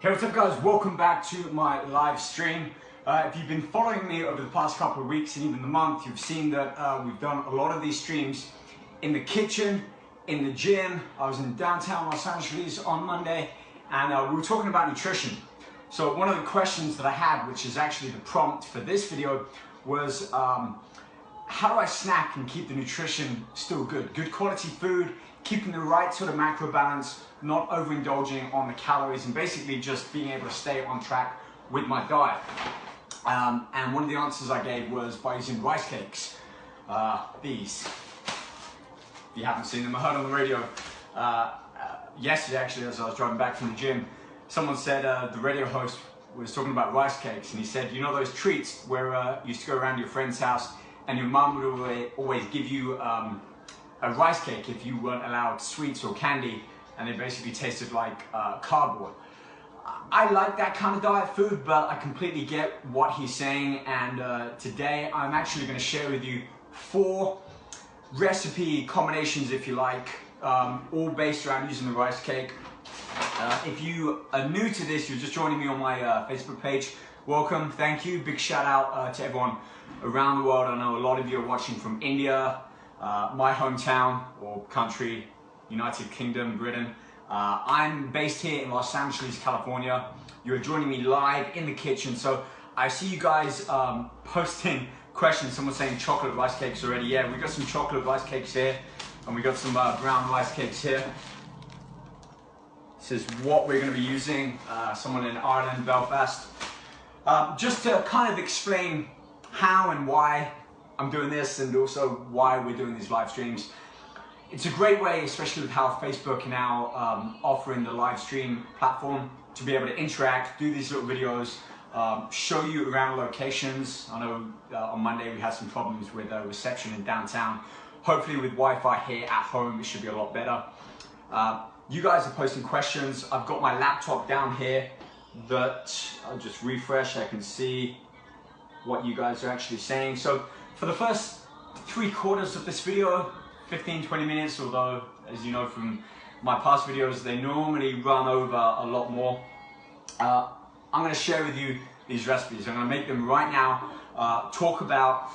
Hey, what's up guys? Welcome back to my live stream. If you've been following me over the past couple of weeks and even the month, you've seen that we've done a lot of these streams in the kitchen, in the gym. I was in downtown Los Angeles on Monday and we were talking about nutrition. So one of the questions that I had, which is actually the prompt for this video, was how do I snack and keep the nutrition still good? Good quality food, keeping the right sort of macro balance, not overindulging on the calories, and basically just being able to stay on track with my diet. And one of the answers I gave was by using rice cakes. These. If you haven't seen them, I heard on the radio yesterday actually as I was driving back from the gym, someone said the radio host was talking about rice cakes, and he said, you know those treats where you used to go around your friend's house and your mum would always give you a rice cake if you weren't allowed sweets or candy, and they basically tasted like cardboard. I like that kind of diet food, but I completely get what he's saying, and today I'm actually going to share with you 4 recipe combinations, if you like, all based around using the rice cake. If you are new to this, you're just joining me on my Facebook page, welcome, thank you, big shout out to everyone around the world. I know a lot of you are watching from India, my hometown or country, United Kingdom, Britain. I'm based here in Los Angeles, California. You're joining me live in the kitchen. So I see you guys posting questions. Someone's saying chocolate rice cakes already. Yeah, we got some chocolate rice cakes here, and we got some brown rice cakes here. This is what we're going to be using. Someone in Ireland, Belfast. Just to kind of explain how and why I'm doing this, and also why we're doing these live streams. It's a great way, especially with how Facebook are now offering the live stream platform, to be able to interact, do these little videos, show you around locations. I know on Monday we had some problems with reception in downtown. Hopefully with Wi-Fi here at home it should be a lot better. You guys are posting questions. I've got my laptop down here that I'll just refresh. I can see what you guys are actually saying. So for the first 3/4 of this video, 15-20 minutes, although as you know from my past videos they normally run over a lot more, I'm going to share with you these recipes. I'm going to make them right now, talk about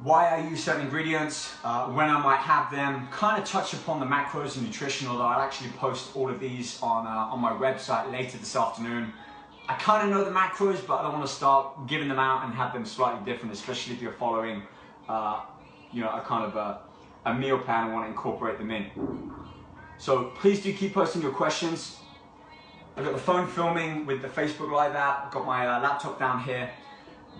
why I use certain ingredients, when I might have them, kind of touch upon the macros and nutrition, although I'll actually post all of these on my website later this afternoon. I kind of know the macros, but I don't want to start giving them out and have them slightly different, especially if you're following you know, a kind of a meal plan and want to incorporate them in. So please do keep posting your questions. I've got the phone filming with the Facebook Live app. I've got my laptop down here.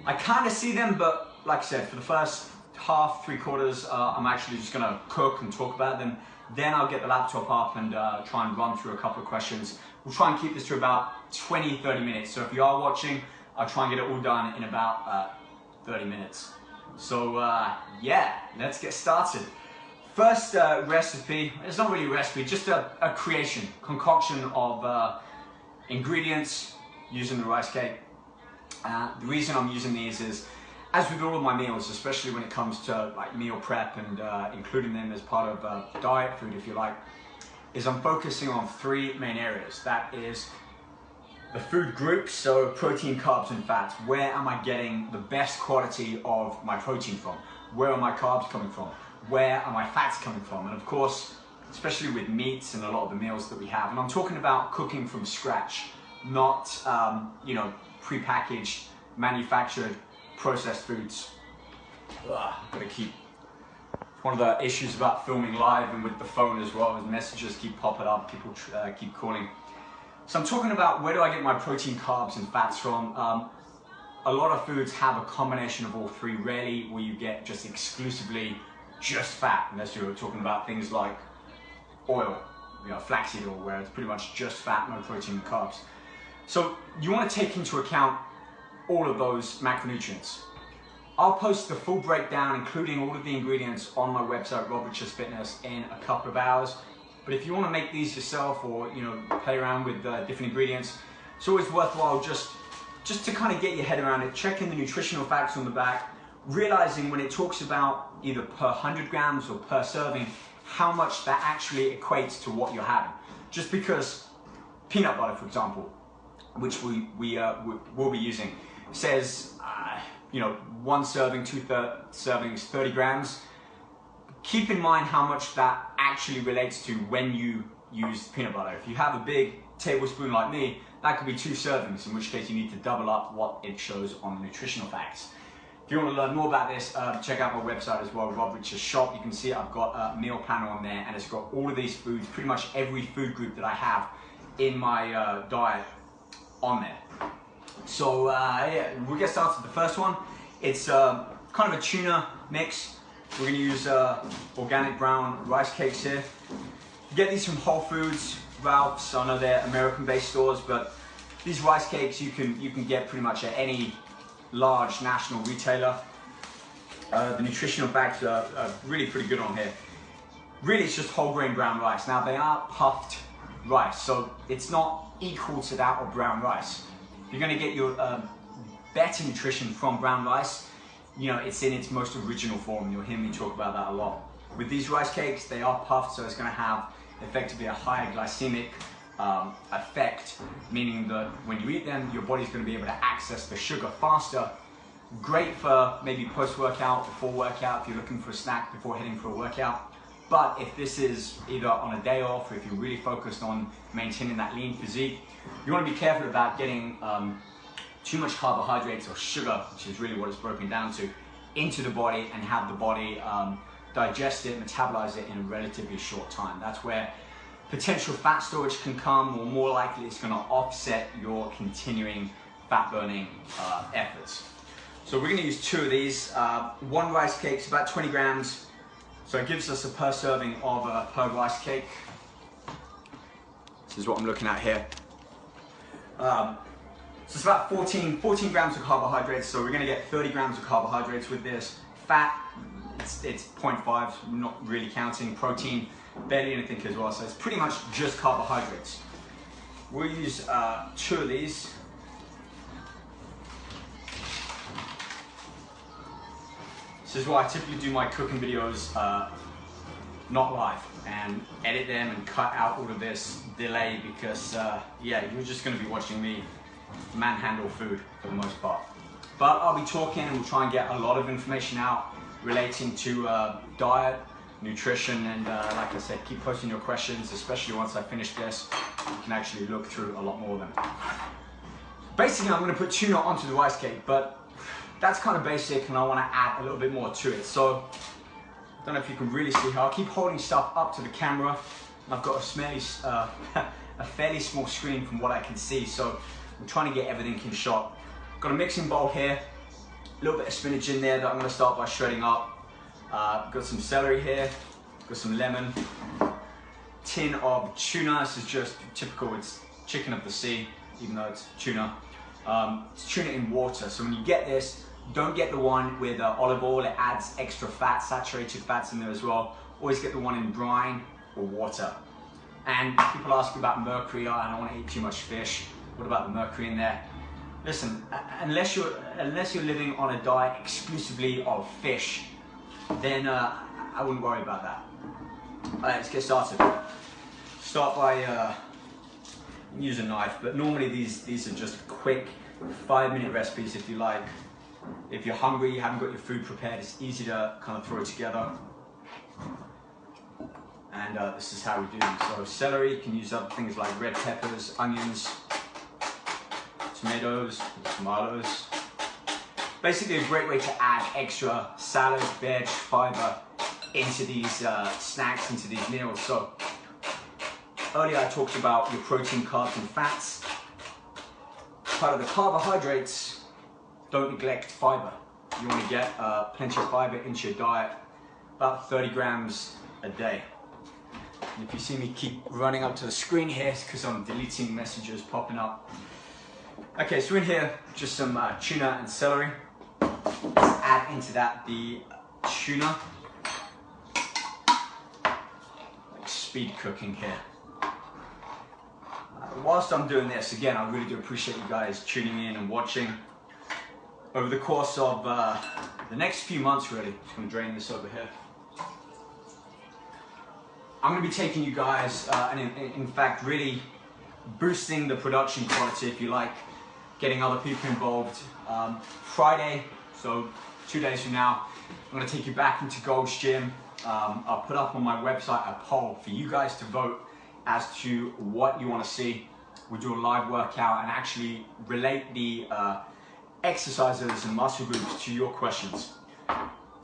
I kind of see them, but like I said, for the first half, 3/4, I'm actually just going to cook and talk about them. Then I'll get the laptop up and try and run through a couple of questions. We'll try and keep this to about 20-30 minutes. So if you are watching, I'll try and get it all done in about 30 minutes. So yeah, let's get started. First recipe, it's not really a recipe, just a creation, concoction of ingredients using the rice cake. The reason I'm using these is, as with all of my meals, especially when it comes to like meal prep and including them as part of diet food, if you like, is I'm focusing on 3 main areas. That is the food groups, so protein, carbs, and fats. Where am I getting the best quality of my protein from? Where are my carbs coming from? Where are my fats coming from? And of course, especially with meats and a lot of the meals that we have, and I'm talking about cooking from scratch, not you know, pre-packaged, manufactured, processed foods. Gotta keep. One of the issues about filming live and with the phone as well is messages keep popping up, people keep calling. So I'm talking about where do I get my protein, carbs, and fats from. A lot of foods have a combination of all 3. Rarely will you get just exclusively just fat, unless you're talking about things like oil, you know, flaxseed oil, where it's pretty much just fat, no protein and carbs. So you want to take into account all of those macronutrients. I'll post the full breakdown, including all of the ingredients, on my website, Rob Riches Fitness, in a couple of hours. But if you want to make these yourself, or you know, play around with different ingredients, it's always worthwhile just to kind of get your head around it, checking the nutritional facts on the back, realizing when it talks about either per 100 grams or per serving, how much that actually equates to what you're having. Just because peanut butter, for example, which we will be using. It says, you know, 1 serving, 2 servings, 30 grams. Keep in mind how much that actually relates to when you use peanut butter. If you have a big tablespoon like me, that could be 2 servings, in which case you need to double up what it shows on the nutritional facts. If you want to learn more about this, check out my website as well, Rob Richer's Shop. You can see I've got a meal planner on there, and it's got all of these foods, pretty much every food group that I have in my diet on there. So yeah, we'll get started with the first one. It's kind of a tuna mix. We're going to use organic brown rice cakes here. You get these from Whole Foods, Ralph's. I know they're American-based stores, but these rice cakes you can get pretty much at any large national retailer. The nutritional facts are really pretty good on here. Really, it's just whole grain brown rice. Now, they are puffed rice, so it's not equal to that of brown rice. You're going to get your better nutrition from brown rice. You know, it's in its most original form. You'll hear me talk about that a lot. With these rice cakes, they are puffed, so it's going to have effectively a higher glycemic effect, meaning that when you eat them, your body's going to be able to access the sugar faster. Great for maybe post-workout, before workout, if you're looking for a snack before heading for a workout. But if this is either on a day off, or if you're really focused on maintaining that lean physique, you want to be careful about getting too much carbohydrates or sugar, which is really what it's broken down to, into the body and have the body digest it, metabolize it in a relatively short time. That's where potential fat storage can come, or more likely it's going to offset your continuing fat burning efforts. So we're going to use 2 of these. 1 rice cake is about 20 grams, so it gives us a per serving of per rice cake. This is what I'm looking at here. So it's about 14 grams of carbohydrates, so we're going to get 30 grams of carbohydrates with this. Fat, it's 0.5, not really counting. Protein, barely anything as well, so it's pretty much just carbohydrates. We'll use 2 of these. This is why I typically do my cooking videos not live, and edit them and cut out all of this delay, because yeah, you're just going to be watching me manhandle food for the most part. But I'll be talking, and we'll try and get a lot of information out relating to diet, nutrition, and like I said, keep posting your questions, especially once I finish this. You can actually look through a lot more of them. Basically, I'm going to put tuna onto the rice cake, but that's kind of basic, and I want to add a little bit more to it. So I don't know if you can really see how I keep holding stuff up to the camera. I've got a fairly small screen from what I can see, so I'm trying to get everything in shot. Got a mixing bowl here, a little bit of spinach in there that I'm going to start by shredding up. Got some celery here, got some lemon, tin of tuna. This is just typical, it's chicken of the sea, even though it's tuna. It's tuna in water, so when you get this, don't get the one with olive oil. It adds extra fat, saturated fats in there as well. Always get the one in brine or water. And people ask about mercury. I don't want to eat too much fish. What about the mercury in there? Listen, unless you're living on a diet exclusively of fish, then I wouldn't worry about that. Alright, let's get started. Start by use a knife, but normally these are just quick 5-minute recipes if you like. If you're hungry, you haven't got your food prepared, it's easy to kind of throw it together. And this is how we do them. So celery, you can use other things like red peppers, onions, tomatoes. Basically a great way to add extra salad, veg, fiber into these snacks, into these meals. So earlier I talked about your protein, carbs and fats. Part of the carbohydrates, don't neglect fiber. You want to get plenty of fiber into your diet, about 30 grams a day. And if you see me keep running up to the screen here, it's because I'm deleting messages popping up. Okay, so in here, just some tuna and celery. Let's add into that the tuna. Like speed cooking here. Whilst I'm doing this, again, I really do appreciate you guys tuning in and watching. Over the course of the next few months, really, just going to drain this over here. I'm going to be taking you guys, and in fact, really boosting the production quality, if you like, getting other people involved. Friday, so 2 days from now, I'm going to take you back into Gold's Gym. I'll put up on my website a poll for you guys to vote as to what you want to see. We do a live workout and actually relate the exercises and muscle groups to your questions.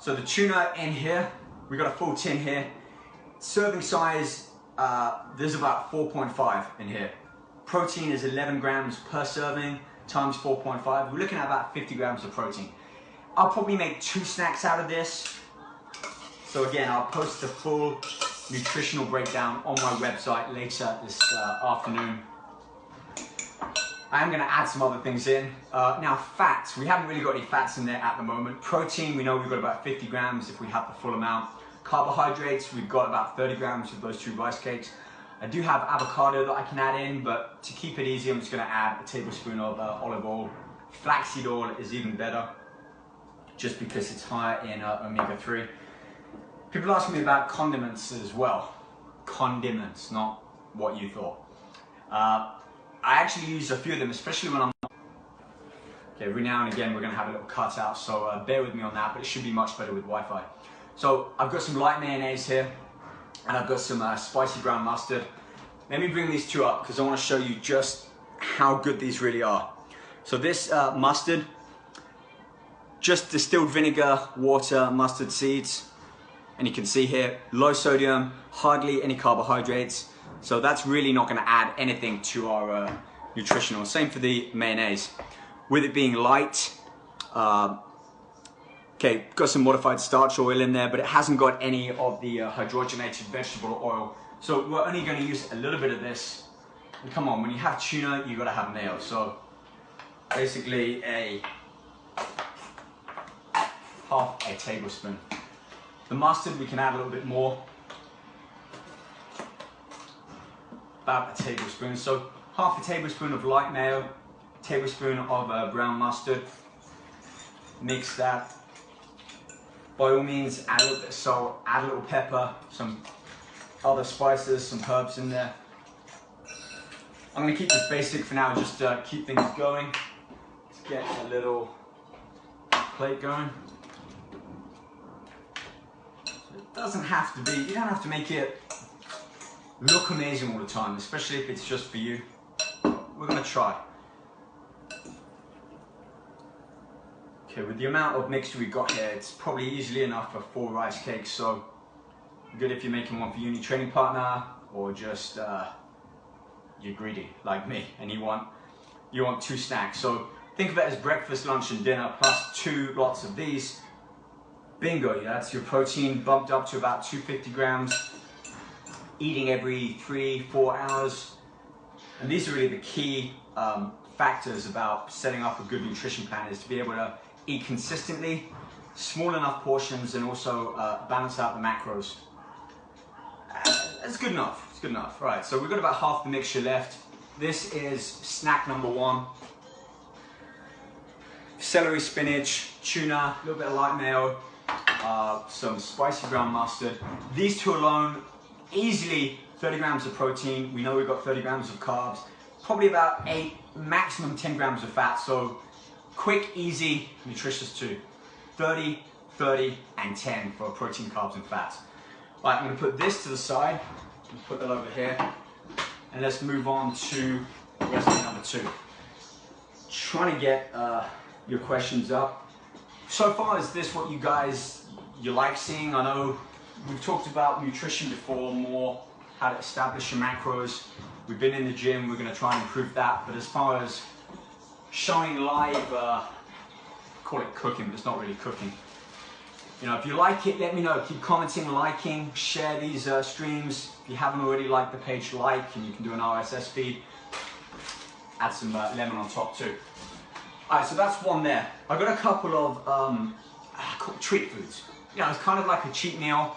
So the tuna in here, we got a full tin here. Serving size, there's about 4.5 in here. Protein is 11 grams per serving times 4.5. We're looking at about 50 grams of protein. I'll probably make 2 snacks out of this. So again, I'll post the full nutritional breakdown on my website later this afternoon. I'm going to add some other things in. Now fats, we haven't really got any fats in there at the moment. Protein, we know we've got about 50 grams if we have the full amount. Carbohydrates, we've got about 30 grams of those 2 rice cakes. I do have avocado that I can add in, but to keep it easy, I'm just going to add a tablespoon of olive oil. Flaxseed oil is even better, just because it's higher in omega-3. People ask me about condiments as well. Condiments, not what you thought. I actually use a few of them, especially when I'm... Okay, every now and again we're going to have a little cut out, so bear with me on that, but it should be much better with Wi-Fi. So I've got some light mayonnaise here, and I've got some spicy brown mustard. Let me bring these 2 up because I want to show you just how good these really are. So this mustard, just distilled vinegar, water, mustard seeds, and you can see here, low sodium, hardly any carbohydrates. So that's really not going to add anything to our nutritional. Same for the mayonnaise. With it being light, okay, got some modified starch oil in there, but it hasn't got any of the hydrogenated vegetable oil. So we're only going to use a little bit of this. And come on, when you have tuna, you got to have nails. So basically half a tablespoon. The mustard, we can add a little bit more. About a tablespoon. So half a tablespoon of light mayo, tablespoon of brown mustard. Mix that. By all means, add a little bit of salt, add a little pepper, some other spices, some herbs in there. I'm going to keep this basic for now, just keep things going. Let's get a little plate going. So it doesn't have to be, you don't have to make it look amazing all the time, especially if it's just for you. We're going to try. Okay, with the amount of mixture we've got here, it's probably easily enough for 4 rice cakes, so good if you're making one for your new training partner, or just you're greedy like me and you want 2 snacks. So think of it as breakfast, lunch and dinner plus 2 lots of these. Bingo, yeah, that's your protein bumped up to about 250 grams. Eating every 3-4 hours. And these are really the key factors about setting up a good nutrition plan, is to be able to eat consistently, small enough portions, and also balance out the macros. That's good enough. It's good enough. Right, so we've got about half the mixture left. This is snack number 1. Celery, spinach, tuna, a little bit of light mayo, some spicy brown mustard. These 2 alone, easily 30 grams of protein. We know we've got 30 grams of carbs, probably about 8, maximum 10 grams of fat. So quick, easy, nutritious too. 30, 30, and 10 for protein, carbs, and fats. All right, I'm going to put this to the side. Put that over here. And let's move on to recipe number 2. Trying to get your questions up. So far, is this what you like seeing? I know we've talked about nutrition before, more how to establish your macros. We've been in the gym, we're going to try and improve that. But as far as showing live, call it cooking, but it's not really cooking. You know, if you like it, let me know. Keep commenting, liking, share these streams. If you haven't already liked the page, like, and you can do an RSS feed. Add some lemon on top too. All right, so that's one there. I've got a couple of treat foods. You know, it's kind of like a cheat meal.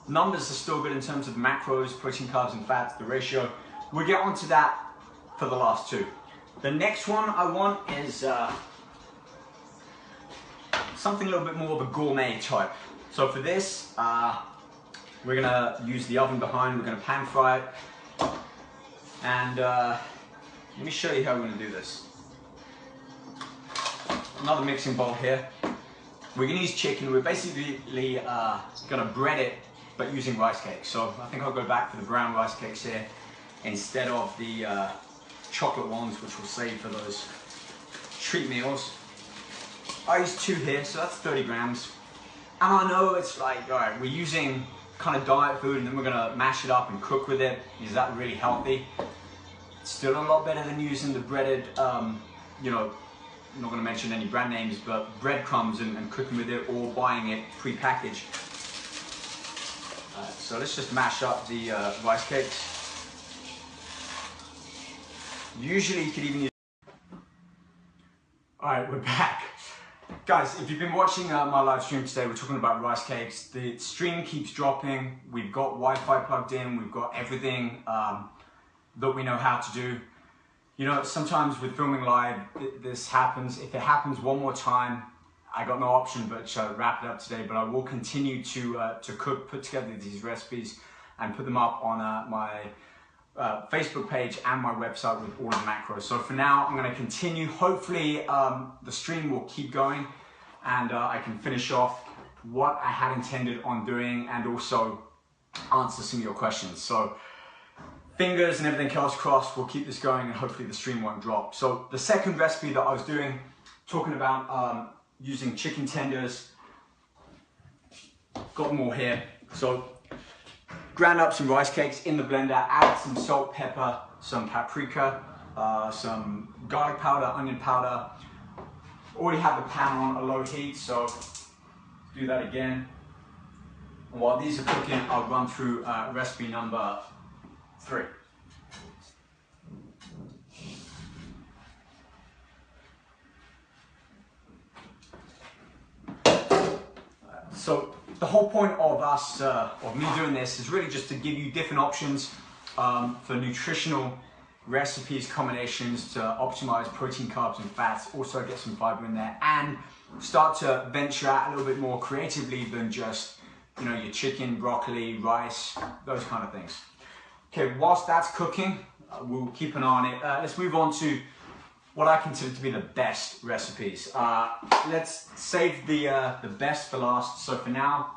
Numbers are still good in terms of macros, protein, carbs, and fats, the ratio. We'll get onto that for the last 2. The next one I want is something a little bit more of a gourmet type. So for this, we're gonna use the oven behind. We're gonna pan fry it, and let me show you how we're going to do this. Another mixing bowl here. We're going to use chicken. We're basically going to bread it, but using rice cakes. So I think I'll go back for the brown rice cakes here instead of the chocolate ones, which we'll save for those treat meals. I use 2 here, so that's 30 grams. And I know it's like, all right, we're using kind of diet food and then we're gonna mash it up and cook with it. Is that really healthy? It's still a lot better than using the breaded, you know, I'm not gonna mention any brand names, but breadcrumbs and cooking with it or buying it pre-packaged. So let's just mash up the rice cakes. Usually you could even use... All right, we're back. Guys, if you've been watching my live stream today, we're talking about rice cakes. The stream keeps dropping. We've got Wi-Fi plugged in. We've got everything that we know how to do. You know, sometimes with filming live, this happens. If it happens one more time, I got no option but to wrap it up today. But I will continue to cook, put together these recipes and put them up on my Facebook page and my website with all the macros. So for now, I'm going to continue. Hopefully the stream will keep going and I can finish off what I had intended on doing and also answer some of your questions. So fingers and everything else crossed, we'll keep this going and hopefully the stream won't drop. So the second recipe that I was doing, talking about using chicken tenders, got more here. So ground up some rice cakes in the blender, add some salt, pepper, some paprika, some garlic powder, onion powder. Already have the pan on a low heat, so do that again. And while these are cooking, I'll run through recipe number 3. So the whole point of us, of me doing this is really just to give you different options for nutritional recipes, combinations to optimize protein, carbs and fats, also get some fiber in there and start to venture out a little bit more creatively than just, you know, your chicken, broccoli, rice, those kind of things. Okay, whilst that's cooking, we'll keep an eye on it. Let's move on to what I consider to be the best recipes. Let's save the best for last. So for now,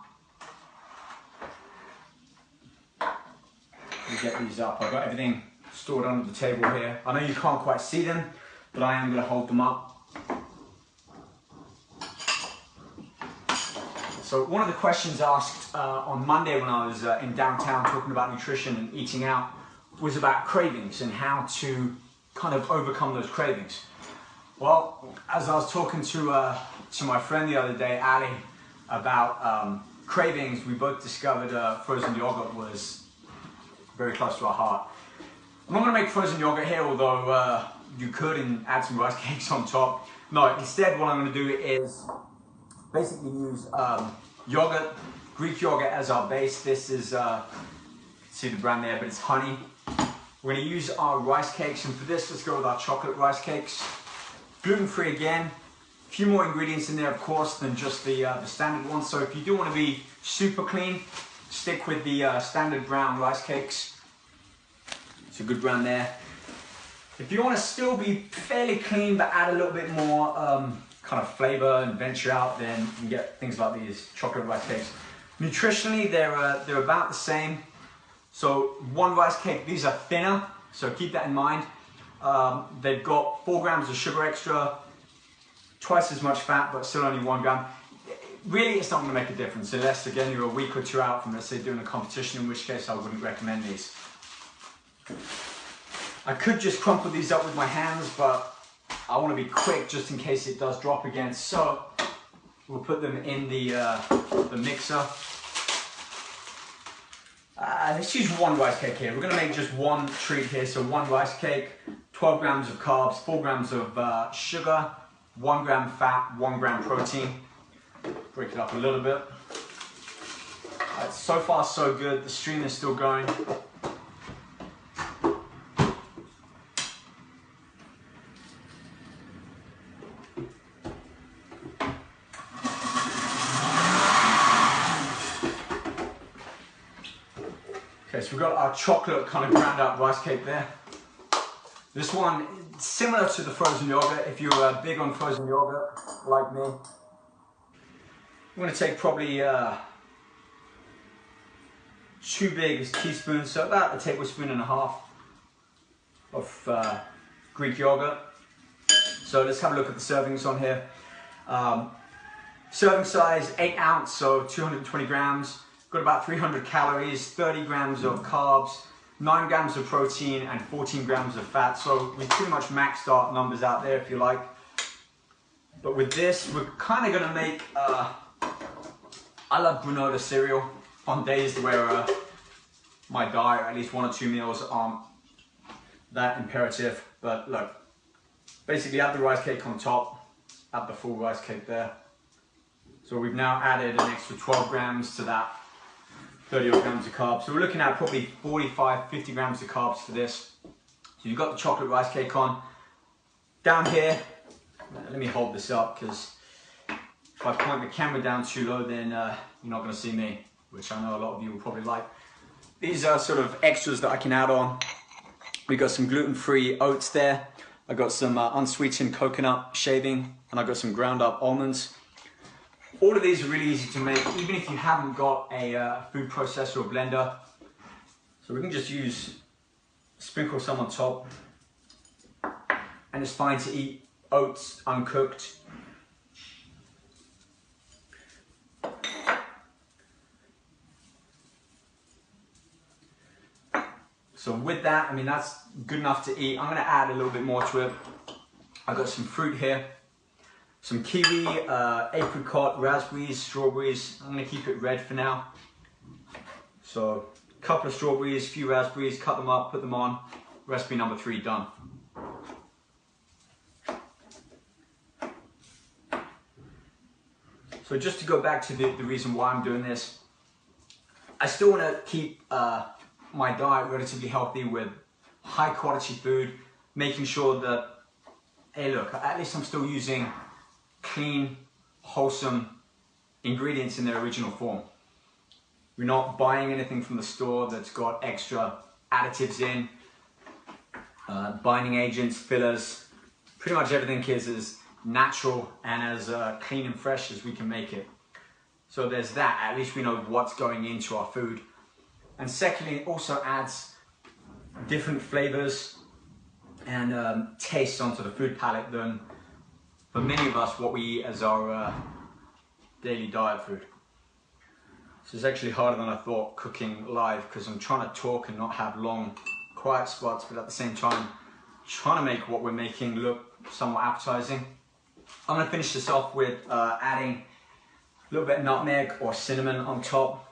we get these up. I've got everything stored under the table here. I know you can't quite see them, but I am going to hold them up. So one of the questions asked on Monday when I was in downtown talking about nutrition and eating out was about cravings and how to kind of overcome those cravings. Well, as I was talking to my friend the other day, Ali, about cravings, we both discovered frozen yogurt was very close to our heart. I'm not going to make frozen yogurt here, although you could and add some rice cakes on top. No, instead what I'm going to do is basically use yogurt, Greek yogurt as our base. This is, see the brand there, but it's honey. We're going to use our rice cakes, and for this, let's go with our chocolate rice cakes. Gluten-free again. A few more ingredients in there, of course, than just the standard ones. So if you do want to be super clean, stick with the standard brown rice cakes. It's a good brand there. If you want to still be fairly clean, but add a little bit more kind of flavor and venture out, then you can get things like these chocolate rice cakes. Nutritionally, they're about the same. So one rice cake, these are thinner, so keep that in mind. They've got 4 grams of sugar extra, twice as much fat, but still only 1 gram. Really, it's not going to make a difference unless, again, you're a week or 2 out from, let's say, doing a competition, in which case I wouldn't recommend these. I could just crumple these up with my hands, but I want to be quick just in case it does drop again. So we'll put them in the mixer. Let's use 1 rice cake here. We're going to make just 1 treat here. So 1 rice cake, 12 grams of carbs, 4 grams of sugar, 1 gram fat, 1 gram protein. Break it up a little bit. So far so good. The stream is still going. Okay, so we've got our chocolate kind of ground up rice cake there. This one, similar to the frozen yogurt, if you're big on frozen yogurt, like me. I'm gonna take probably 2 big teaspoons, so about 1.5 tablespoons of Greek yogurt. So let's have a look at the servings on here. Serving size 8 ounce, so 220 grams. Got about 300 calories, 30 grams of carbs, 9 grams of protein, and 14 grams of fat. So we pretty much maxed our numbers out there if you like. But with this, we're kind of gonna make, I love granola cereal on days where my diet, at least 1 or 2 meals, aren't that imperative. But look, basically add the rice cake on top, add the full rice cake there. So we've now added an extra 12 grams to that 30 grams of carbs. So we're looking at probably 45, 50 grams of carbs for this. So you've got the chocolate rice cake on. Down here, let me hold this up because if I point the camera down too low, then you're not gonna see me, which I know a lot of you will probably like. These are sort of extras that I can add on. We got some gluten-free oats there. I got some unsweetened coconut shaving, and I got some ground up almonds. All of these are really easy to make, even if you haven't got a food processor or blender. So we can just sprinkle some on top. And it's fine to eat oats uncooked. So with that, I mean, that's good enough to eat. I'm gonna add a little bit more to it. I've got some fruit here. Some kiwi, apricot, raspberries, strawberries. I'm gonna keep it red for now. So a couple of strawberries, a few raspberries, cut them up, put them on. Recipe number 3 done. So just to go back to the reason why I'm doing this, I still wanna keep my diet relatively healthy with high quality food, making sure that, hey look, at least I'm still using clean, wholesome ingredients in their original form. We're not buying anything from the store that's got extra additives in, binding agents, fillers. Pretty much everything is as natural and as clean and fresh as we can make it. So there's that, at least we know what's going into our food. And secondly, it also adds different flavors and tastes onto the food palette than, for many of us, what we eat as our daily diet food. So it's actually harder than I thought cooking live, because I'm trying to talk and not have long quiet spots, but at the same time trying to make what we're making look somewhat appetizing. I'm going to finish this off with adding a little bit of nutmeg or cinnamon on top.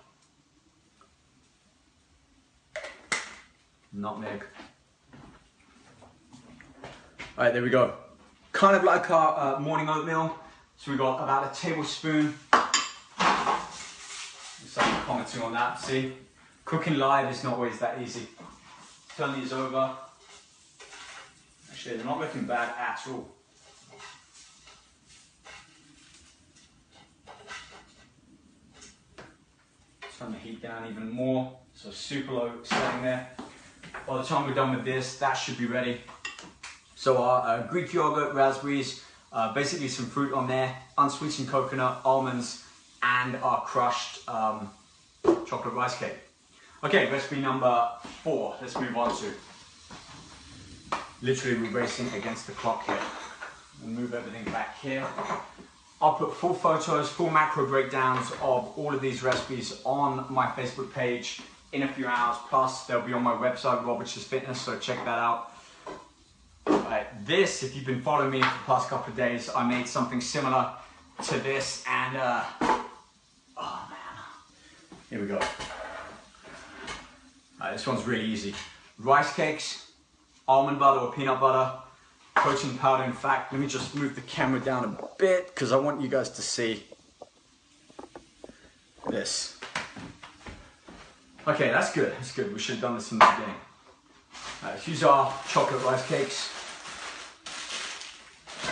Nutmeg. All right, there we go. Kind of like our morning oatmeal. So we got about 1 tablespoon. Someone commenting on that. See, cooking live is not always that easy. Turn these over. Actually, they're not looking bad at all. Turn the heat down even more. So super low setting there. By the time we're done with this, that should be ready. So our Greek yogurt, raspberries, basically some fruit on there, unsweetened coconut, almonds, and our crushed chocolate rice cake. Okay, recipe number 4, let's move on to. Literally we're racing against the clock here. We'll move everything back here. I'll put full photos, full macro breakdowns of all of these recipes on my Facebook page in a few hours, plus they'll be on my website, Rob Richards Fitness, so check that out. This, if you've been following me for the past couple of days, I made something similar to this, and oh man, here we go. This one's really easy. Rice cakes, almond butter or peanut butter, protein powder. In fact, let me just move the camera down a bit because I want you guys to see this. Okay, that's good, that's good. We should have done this in the beginning. Let's use our chocolate rice cakes.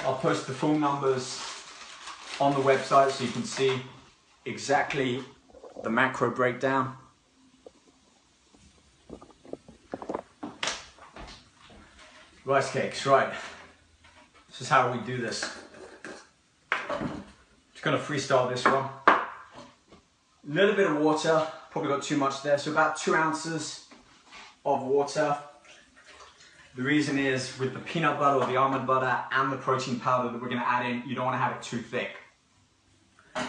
I'll post the full numbers on the website so you can see exactly the macro breakdown. Rice cakes, right. This is how we do this. Just gonna freestyle this one. A little bit of water, probably got too much there, so about 2 ounces of water. The reason is with the peanut butter or the almond butter and the protein powder that we're gonna add in, you don't wanna have it too thick. I'm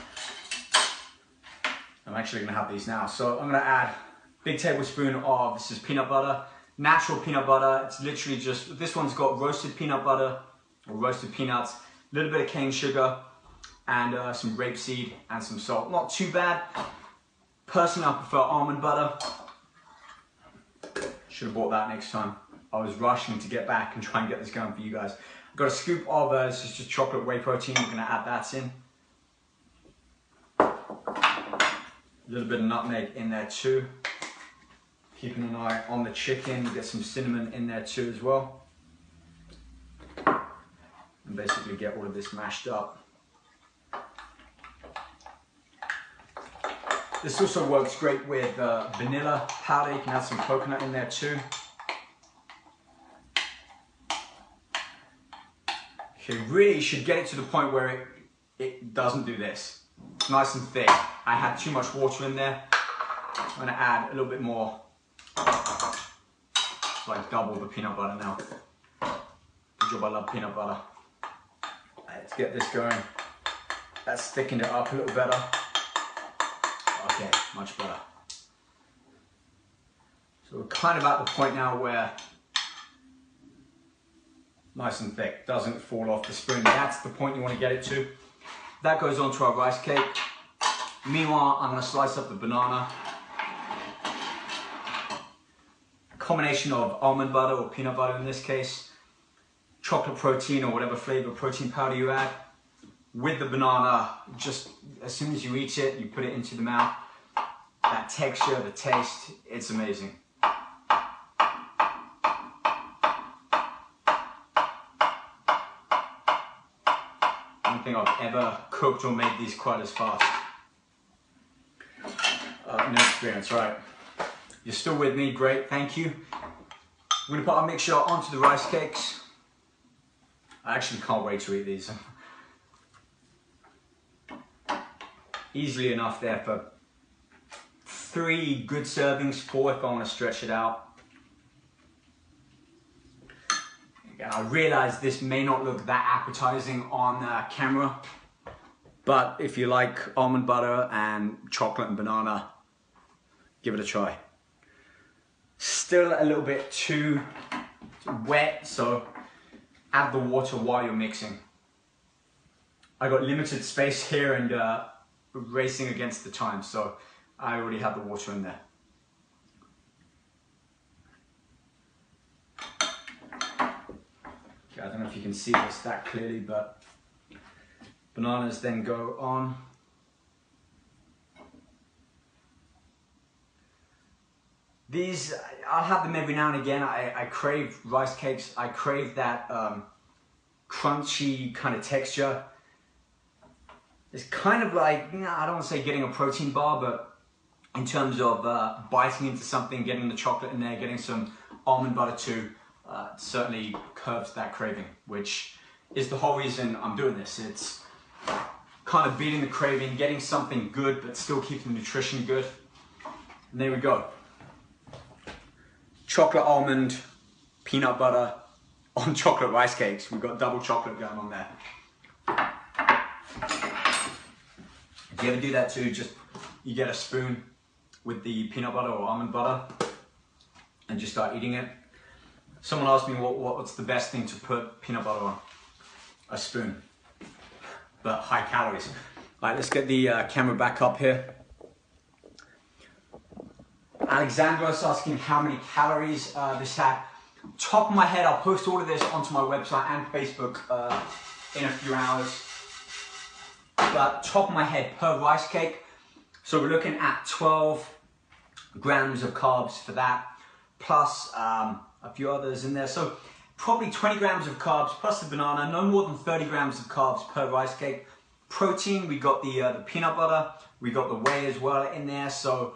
actually gonna have these now. So I'm gonna add a big tablespoon of, this is peanut butter, natural peanut butter. It's literally just, this one's got roasted peanut butter or roasted peanuts, a little bit of cane sugar, and some rapeseed and some salt. Not too bad. Personally, I prefer almond butter. Should have bought that next time. I was rushing to get back and try and get this going for you guys. I've got a scoop of, this is just chocolate whey protein. We're gonna add that in. A little bit of nutmeg in there too. Keeping an eye on the chicken. We'll get some cinnamon in there too as well. And basically get all of this mashed up. This also works great with vanilla powder. You can add some coconut in there too. Okay, really should get it to the point where it doesn't do this. It's nice and thick. I had too much water in there. I'm gonna add a little bit more. So I double the peanut butter now. Good job, I love peanut butter. Let's get this going. That's thickened it up a little better. Okay, much better. So we're kind of at the point now where nice and thick, doesn't fall off the spoon. That's the point you want to get it to. That goes onto our rice cake. Meanwhile, I'm going to slice up the banana. A combination of almond butter or peanut butter in this case, chocolate protein or whatever flavor protein powder you add. With the banana, just as soon as you eat it, you put it into the mouth. That texture, the taste, it's amazing. I don't think I've ever cooked or made these quite as fast. No experience, right. You're still with me, great, thank you. I'm gonna put our mixture onto the rice cakes. I actually can't wait to eat these. Easily enough there for 3 good servings, 4 if I want to stretch it out. Again, I realize this may not look that appetizing on camera, but if you like almond butter and chocolate and banana, give it a try. Still a little bit too wet, so add the water while you're mixing. I got limited space here and racing against the time, so I already have the water in there. Okay, I don't know if you can see this that clearly, but bananas then go on. These, I'll have them every now and again. I crave rice cakes. I crave that crunchy kind of texture. It's kind of like, I don't want to say getting a protein bar, but in terms of biting into something, getting the chocolate in there, getting some almond butter too, certainly curbs that craving, which is the whole reason I'm doing this. It's kind of beating the craving, getting something good, but still keeping the nutrition good. And there we go. Chocolate almond, peanut butter on chocolate rice cakes. We've got double chocolate going on there. If you ever do that too, just you get a spoon with the peanut butter or almond butter and just start eating it. Someone asked me what's the best thing to put peanut butter on? A spoon, but high calories. All right, let's get the camera back up here. Alexandra's asking how many calories this had. Top of my head, I'll post all of this onto my website and Facebook in a few hours. But top of my head, per rice cake, so we're looking at 12 grams of carbs for that, plus a few others in there. So probably 20 grams of carbs plus the banana, no more than 30 grams of carbs per rice cake. Protein, we got the peanut butter, we got the whey as well in there. So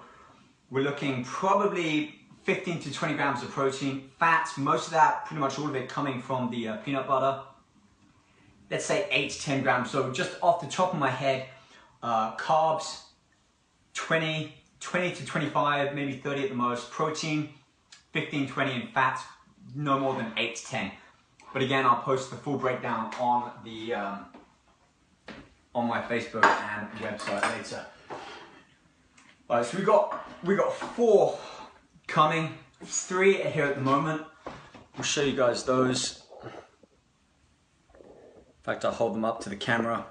we're looking probably 15 to 20 grams of protein. Fats, most of that, pretty much all of it coming from the peanut butter. Let's say 8 to 10 grams. So just off the top of my head, carbs, 20 to 25, maybe 30 at the most. Protein, 15, 20, and fats, no more than 8 to 10. But again, I'll post the full breakdown on the on my Facebook and website later. All right, so we got 4 coming. 3 are here at the moment. I'll show you guys those. In fact, I'll hold them up to the camera.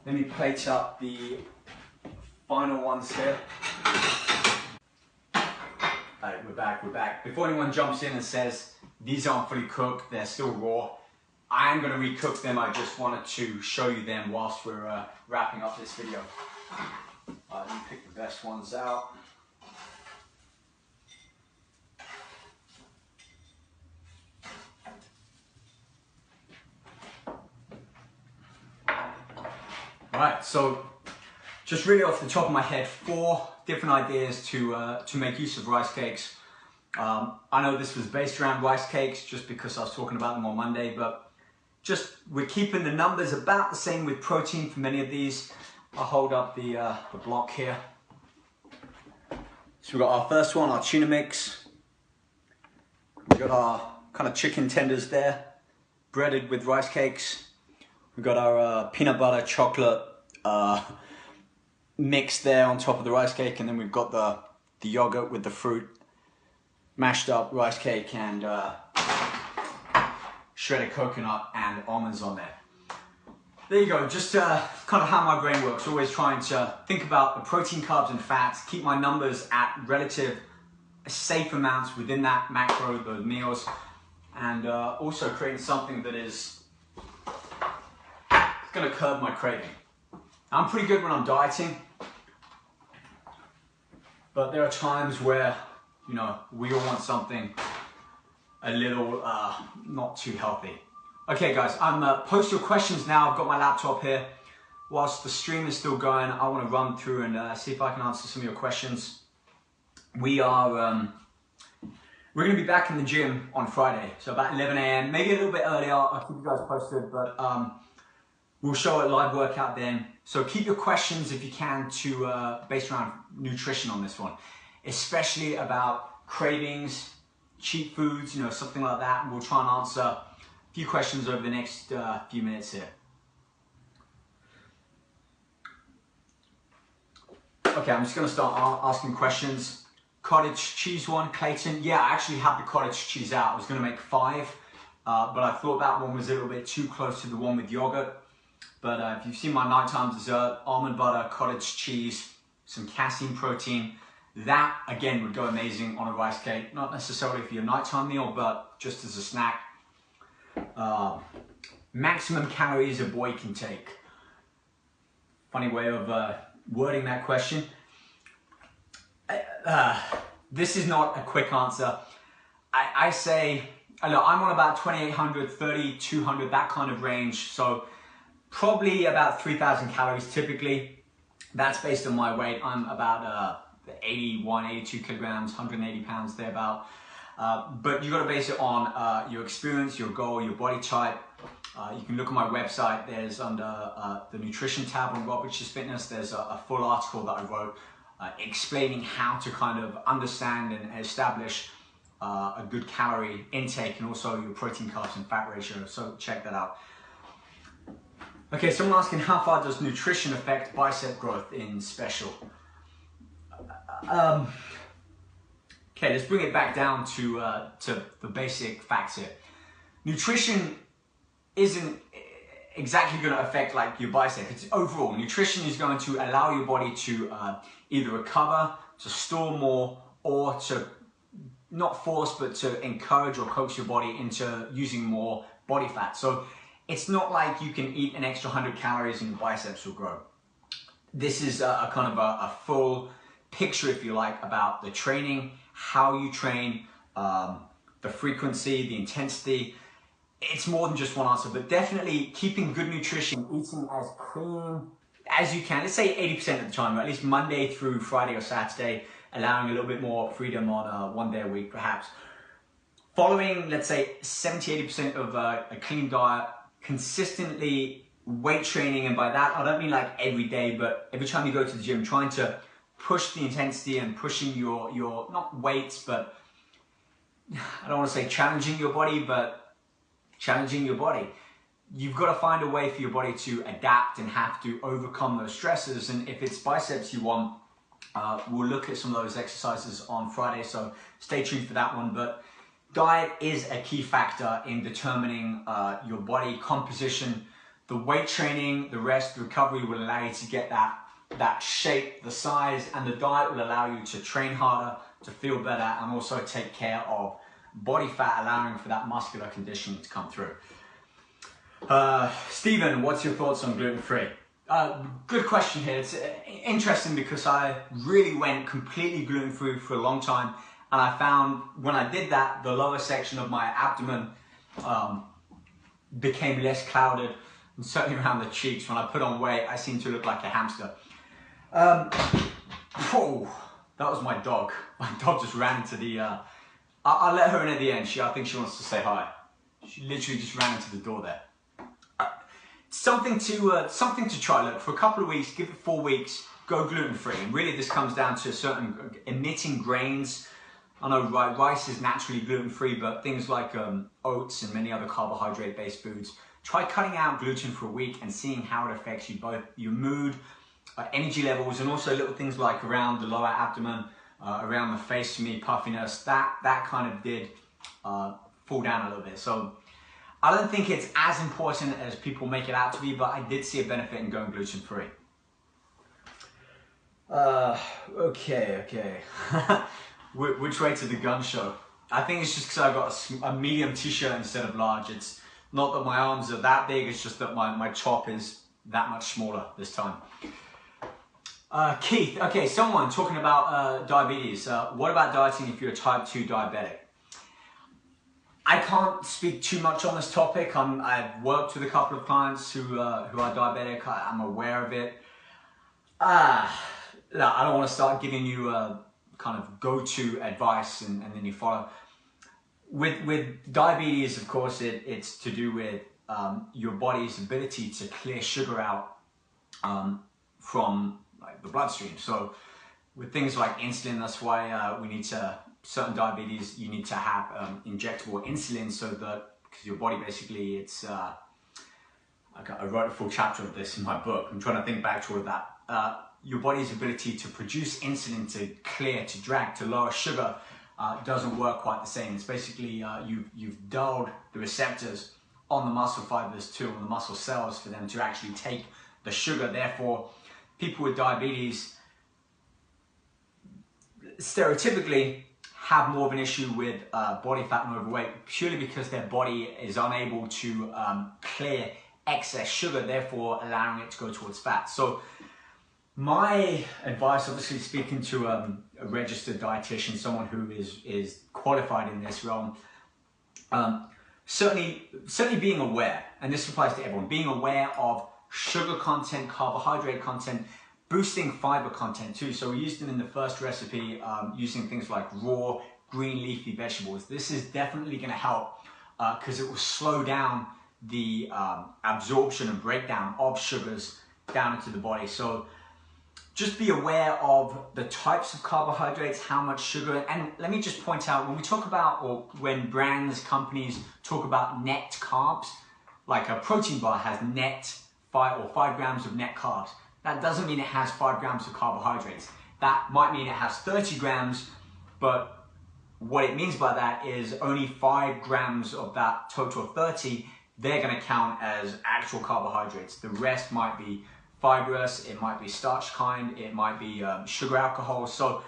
Let me plate up the final ones here. Alright, we're back. Before anyone jumps in and says, these aren't fully cooked, they're still raw, I am going to recook them. I just wanted to show you them whilst we're wrapping up this video. Let me pick the best ones out. Alright, so just really off the top of my head, 4 different ideas to make use of rice cakes. I know this was based around rice cakes just because I was talking about them on Monday, but just we're keeping the numbers about the same with protein for many of these. I'll hold up the block here. So we've got our first one, our tuna mix. We've got our kind of chicken tenders there, breaded with rice cakes. We've got our peanut butter chocolate mix there on top of the rice cake, and then we've got the yogurt with the fruit, mashed up rice cake, and shredded coconut and almonds on there. There you go, just kind of how my brain works, always trying to think about the protein, carbs, and fats, keep my numbers at relative safe amounts within that macro, those meals, and also creating something that is going to curb my craving. I'm pretty good when I'm dieting, but there are times where, you know, we all want something a little not too healthy. Okay guys, post your questions now. I've got my laptop here. Whilst the stream is still going, I want to run through and see if I can answer some of your questions. We're going to be back in the gym on Friday, so about 11 a.m, maybe a little bit earlier. I'll keep you guys posted, but we'll show a live workout then. So keep your questions if you can to based around nutrition on this one, especially about cravings, cheat foods, you know, something like that. And we'll try and answer a few questions over the next few minutes here. Okay, I'm just going to start asking questions. Cottage cheese one, Clayton. Yeah, I actually had the cottage cheese out. I was going to make 5, but I thought that one was a little bit too close to the one with yogurt. But if you've seen my nighttime dessert, almond butter, cottage cheese, some casein protein, that again would go amazing on a rice cake. Not necessarily for your nighttime meal, but just as a snack. Maximum calories a boy can take. Funny way of wording that question. This is not a quick answer. I say, look, I'm on about 2,800, 3,200, that kind of range. So probably about 3,000 calories typically. That's based on my weight. I'm about 81, 82 kilograms, 180 pounds, thereabout. But you got to base it on your experience, your goal, your body type. You can look on my website. There's under the nutrition tab on Rob Riches Fitness, there's a full article that I wrote explaining how to kind of understand and establish a good calorie intake and also your protein, carbs, and fat ratio. So check that out. Okay, someone asking, how far does nutrition affect bicep growth in special? Okay, let's bring it back down to the basic facts here. Nutrition isn't exactly going to affect like your bicep. It's overall, nutrition is going to allow your body to either recover, to store more, or to not force, but to encourage or coax your body into using more body fat. So it's not like you can eat an extra 100 calories and your biceps will grow. This is a kind of a full picture, if you like, about the training, how you train, the frequency, the intensity. It's more than just one answer, but definitely keeping good nutrition, eating as clean as you can. Let's say 80% of the time, or at least Monday through Friday or Saturday, allowing a little bit more freedom on 1 day a week perhaps. Following, let's say, 70–80% of a clean diet, consistently weight training, and by that I don't mean like every day, but every time you go to the gym, trying to push the intensity and pushing your not weights, but I don't want to say challenging your body, but challenging your body. You've got to find a way for your body to adapt and have to overcome those stresses. And if it's biceps you want, we'll look at some of those exercises on Friday, so stay tuned for that one. But diet is a key factor in determining your body composition. The weight training, the rest, the recovery will allow you to get that shape, the size, and the diet will allow you to train harder, to feel better, and also take care of body fat, allowing for that muscular conditioning to come through. Stephen, what's your thoughts on gluten-free? Good question here. It's interesting because I really went completely gluten-free for a long time, and I found when I did that, the lower section of my abdomen became less clouded, and certainly around the cheeks. When I put on weight, I seemed to look like a hamster. Oh, that was my dog. My dog just ran into the... I'll let her in at the end. I think she wants to say hi. She literally just ran into the door there. Something to try. Look, for a couple of weeks, give it 4 weeks, go gluten-free. And really this comes down to certain emitting grains. I know rice is naturally gluten-free, but things like oats and many other carbohydrate-based foods. Try cutting out gluten for a week and seeing how it affects you, both your mood, energy levels, and also little things like around the lower abdomen, around the face, for me, puffiness. That kind of did fall down a little bit. So I don't think it's as important as people make it out to be, but I did see a benefit in going gluten-free. Okay. Which way to the gun show? I think it's just because I got a medium t-shirt instead of large. It's not that my arms are that big, it's just that my top is that much smaller this time. Keith, okay, someone talking about diabetes. What about dieting if you're a type 2 diabetic? I can't speak too much on this topic. I've worked with a couple of clients who are diabetic. I'm aware of it. I don't want to start giving you kind of go-to advice and then you follow. With diabetes, of course, it's to do with your body's ability to clear sugar out from the bloodstream. So with things like insulin, that's why we need to, certain diabetes, you need to have injectable insulin, so that, because your body basically, it's, I wrote a full chapter of this in my book. I'm trying to think back to all of that. Your body's ability to produce insulin, to clear, to drag, to lower sugar, doesn't work quite the same. It's basically, you've dulled the receptors on the muscle fibers too, on the muscle cells, for them to actually take the sugar. Therefore, people with diabetes stereotypically have more of an issue with body fat and overweight, purely because their body is unable to clear excess sugar, therefore allowing it to go towards fat. So my advice, obviously speaking to a registered dietitian, someone who is qualified in this realm, certainly being aware, and this applies to everyone, being aware of sugar content, carbohydrate content, boosting fiber content too. So we used them in the first recipe, using things like raw green leafy vegetables. This is definitely going to help because it will slow down the absorption and breakdown of sugars down into the body. So just be aware of the types of carbohydrates, how much sugar. And let me just point out, when we talk about, or when brands, companies talk about net carbs, like a protein bar has net 5 grams of net carbs. That doesn't mean it has 5 grams of carbohydrates. That might mean it has 30 grams, but what it means by that is only 5 grams of that total 30, they're going to count as actual carbohydrates. The rest might be fibrous, it might be starch kind, it might be sugar alcohol. So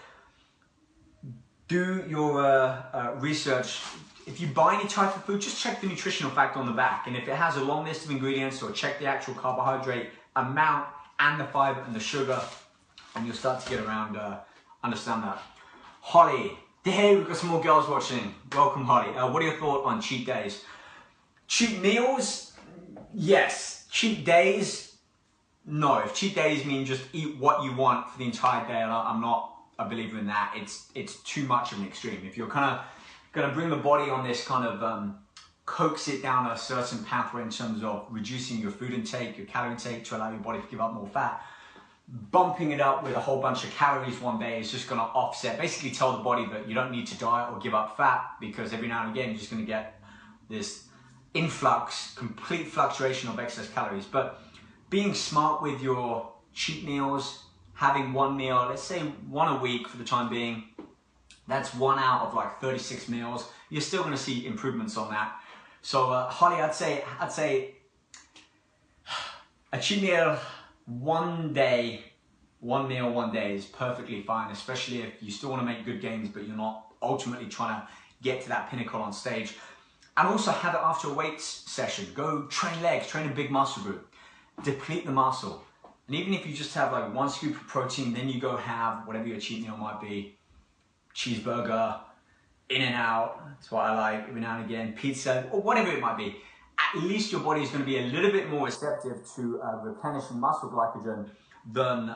do your research. If you buy any type of food, just check the nutritional fact on the back. And if it has a long list of ingredients, or check the actual carbohydrate amount and the fiber and the sugar, and you'll start to get around, understand that. Holly, hey, we've got some more girls watching. Welcome, Holly. What are your thoughts on cheat days? Cheat meals? Yes. Cheat days? No. If cheat days mean just eat what you want for the entire day, I'm not a believer in that. It's too much of an extreme. If you're kind of going to bring the body on this kind of coax it down a certain pathway in terms of reducing your food intake, your calorie intake to allow your body to give up more fat, bumping it up with a whole bunch of calories one day is just going to offset, basically tell the body that you don't need to diet or give up fat, because every now and again you're just going to get this influx, complete fluctuation of excess calories. But being smart with your cheat meals, having one meal, let's say one a week for the time being, that's 1 out of like 36 meals. You're still going to see improvements on that. So Holly, I'd say a cheat meal one meal one day is perfectly fine, especially if you still want to make good gains, but you're not ultimately trying to get to that pinnacle on stage. And also have it after a weights session. Go train legs, train a big muscle group, deplete the muscle. And even if you just have like 1 scoop of protein, then you go have whatever your cheat meal might be, cheeseburger, In-N-Out, that's what I like every now and again, pizza, or whatever it might be. At least your body is going to be a little bit more receptive to replenishing muscle glycogen than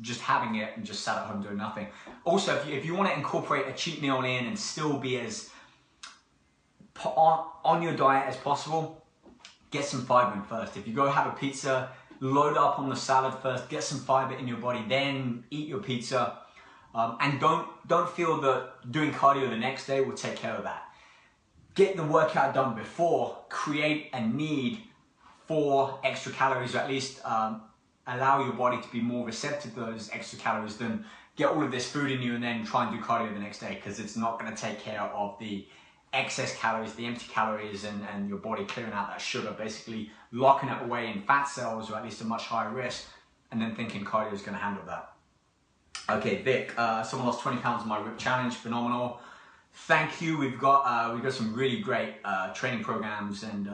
just having it and just sat at home doing nothing. Also, if you want to incorporate a cheat meal in and still be as on your diet as possible, get some fiber in first. If you go have a pizza, load up on the salad first, get some fiber in your body, then eat your pizza. And don't feel that doing cardio the next day will take care of that. Get the workout done before, create a need for extra calories, or at least allow your body to be more receptive to those extra calories than get all of this food in you and then try and do cardio the next day, because it's not going to take care of the excess calories, the empty calories, and your body clearing out that sugar, basically locking it away in fat cells, or at least a much higher risk, and then thinking cardio is going to handle that. Okay, Vic, someone lost 20 pounds in my RIP challenge, phenomenal. Thank you. We've got some really great training programs, and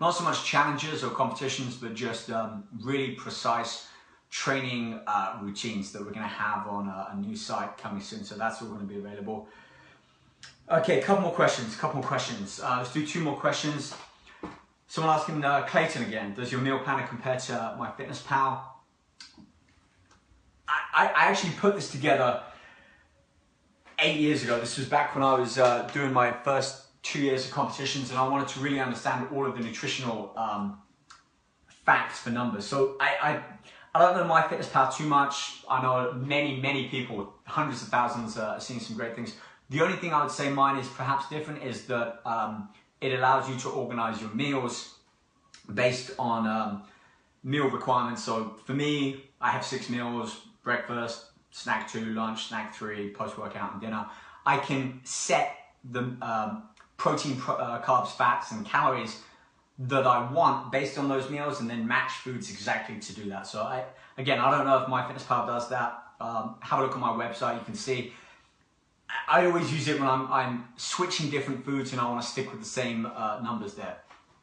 not so much challenges or competitions, but just really precise training routines that we're going to have on a new site coming soon. So that's all going to be available. Okay, couple more questions. Let's do 2 more questions. Someone asking Clayton again, does your meal planner compare to MyFitnessPal? I actually put this together 8 years ago. This was back when I was doing my first 2 years of competitions, and I wanted to really understand all of the nutritional facts for numbers. So I don't know MyFitnessPal too much. I know many people, hundreds of thousands, are seeing some great things. The only thing I would say mine is perhaps different is that it allows you to organize your meals based on meal requirements. So for me, I have 6 meals: breakfast, snack 2, lunch, snack 3, post-workout and dinner. I can set the protein, carbs, fats and calories that I want based on those meals, and then match foods exactly to do that. So I don't know if MyFitnessPal does that. Have a look on my website, you can see. I always use it when I'm switching different foods and I want to stick with the same numbers there.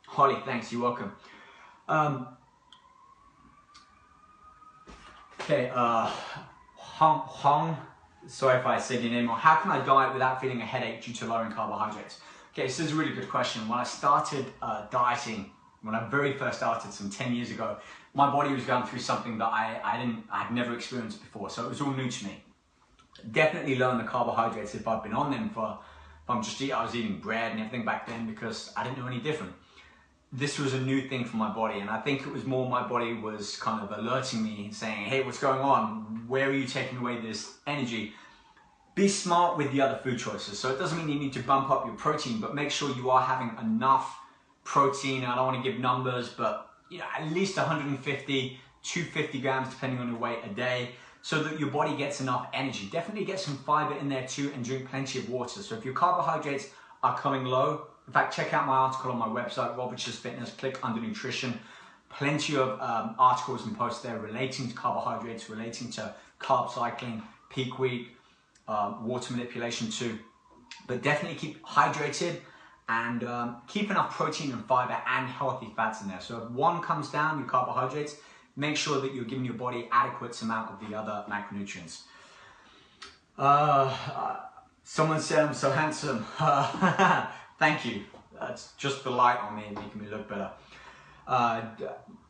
Holly, thanks, you're welcome. Okay, Hong, sorry if I said your name wrong. How can I diet without feeling a headache due to lowering carbohydrates? Okay, this is a really good question. When I started dieting, when I very first started some 10 years ago, my body was going through something that I'd never experienced before, so it was all new to me. Definitely learn the carbohydrates if I've been on them I was eating bread and everything back then because I didn't know any different. This was a new thing for my body, and I think it was more my body was kind of alerting me, saying, hey, what's going on? Where are you taking away this energy? Be smart with the other food choices. So it doesn't mean you need to bump up your protein, but make sure you are having enough protein. I don't want to give numbers, but at least 150, 250 grams, depending on your weight, a day, so that your body gets enough energy. Definitely get some fiber in there too, and drink plenty of water. So if your carbohydrates are coming low, in fact, check out my article on my website, Rob Richards Fitness, click under nutrition. Plenty of articles and posts there relating to carbohydrates, relating to carb cycling, peak week, water manipulation too. But definitely keep hydrated and keep enough protein and fiber and healthy fats in there. So if one comes down, your carbohydrates, make sure that you're giving your body adequate amount of the other macronutrients. Someone said I'm so handsome. Thank you. That's just the light on me and making me look better.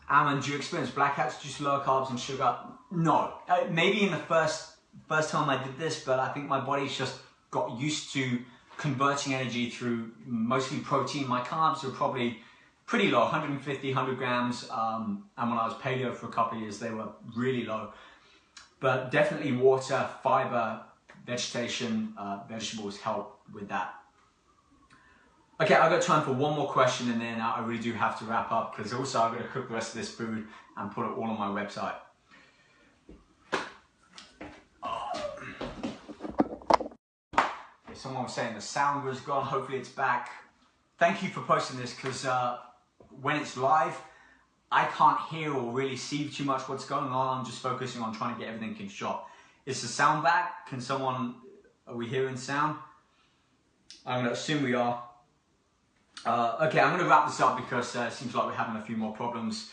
Alan, do you experience blackouts due to lower carbs and sugar? No. Maybe in the first first time I did this, but I think my body's just got used to converting energy through mostly protein. My carbs are probably pretty low, 150, 100 grams. And when I was paleo for a couple of years, they were really low. But definitely water, fiber, vegetation, vegetables help with that. Okay, I've got time for one more question and then I really do have to wrap up because also I've got to cook the rest of this food and put it all on my website. Someone was saying the sound was gone, hopefully it's back. Thank you for posting this because when it's live, I can't hear or really see too much what's going on. I'm just focusing on trying to get everything in shot. Is the sound back? Are we hearing sound? I'm gonna assume we are. Okay, I'm gonna wrap this up because it seems like we're having a few more problems.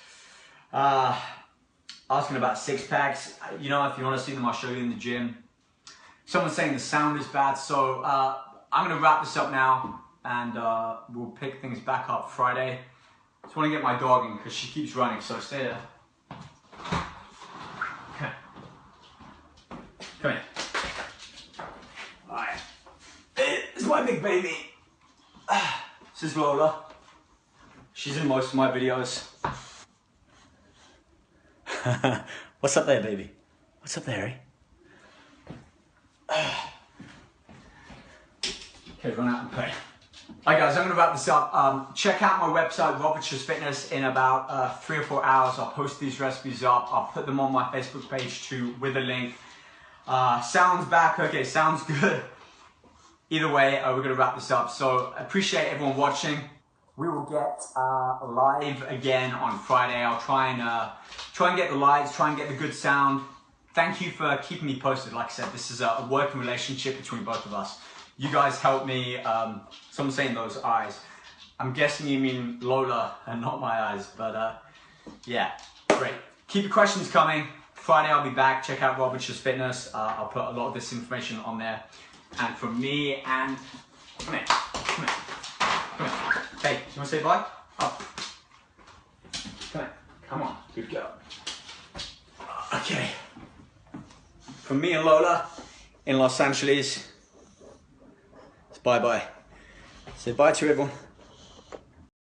Asking about six packs. You know, if you wanna see them, I'll show you in the gym. Someone's saying the sound is bad, so I'm gonna wrap this up now and we'll pick things back up Friday. Just wanna get my dog in because she keeps running, so stay there. Okay. Come here. All right. This is my big baby. This is Lola. She's in most of my videos. What's up there, baby? What's up there, eh? Okay, run out and play. Alright guys, I'm going to wrap this up. Check out my website, Robert Schuss Fitness, in about 3 or 4 hours. I'll post these recipes up. I'll put them on my Facebook page too with a link. Sounds back. Okay, sounds good. Either way, we're going to wrap this up. So appreciate everyone watching. We will get live again on Friday. I'll try and get the lights, try and get the good sound. Thank you for keeping me posted. Like I said, this is a working relationship between both of us. You guys help me. Someone's saying those eyes. I'm guessing you mean Lola and not my eyes, but yeah, great. Keep your questions coming. Friday I'll be back. Check out Robert Schuss Fitness. I'll put a lot of this information on there. And from me and, come here, come here, come here. Hey, you want to say bye? Up. Come here, come on, good girl. Okay. From me and Lola in Los Angeles, it's bye-bye. Say bye to everyone.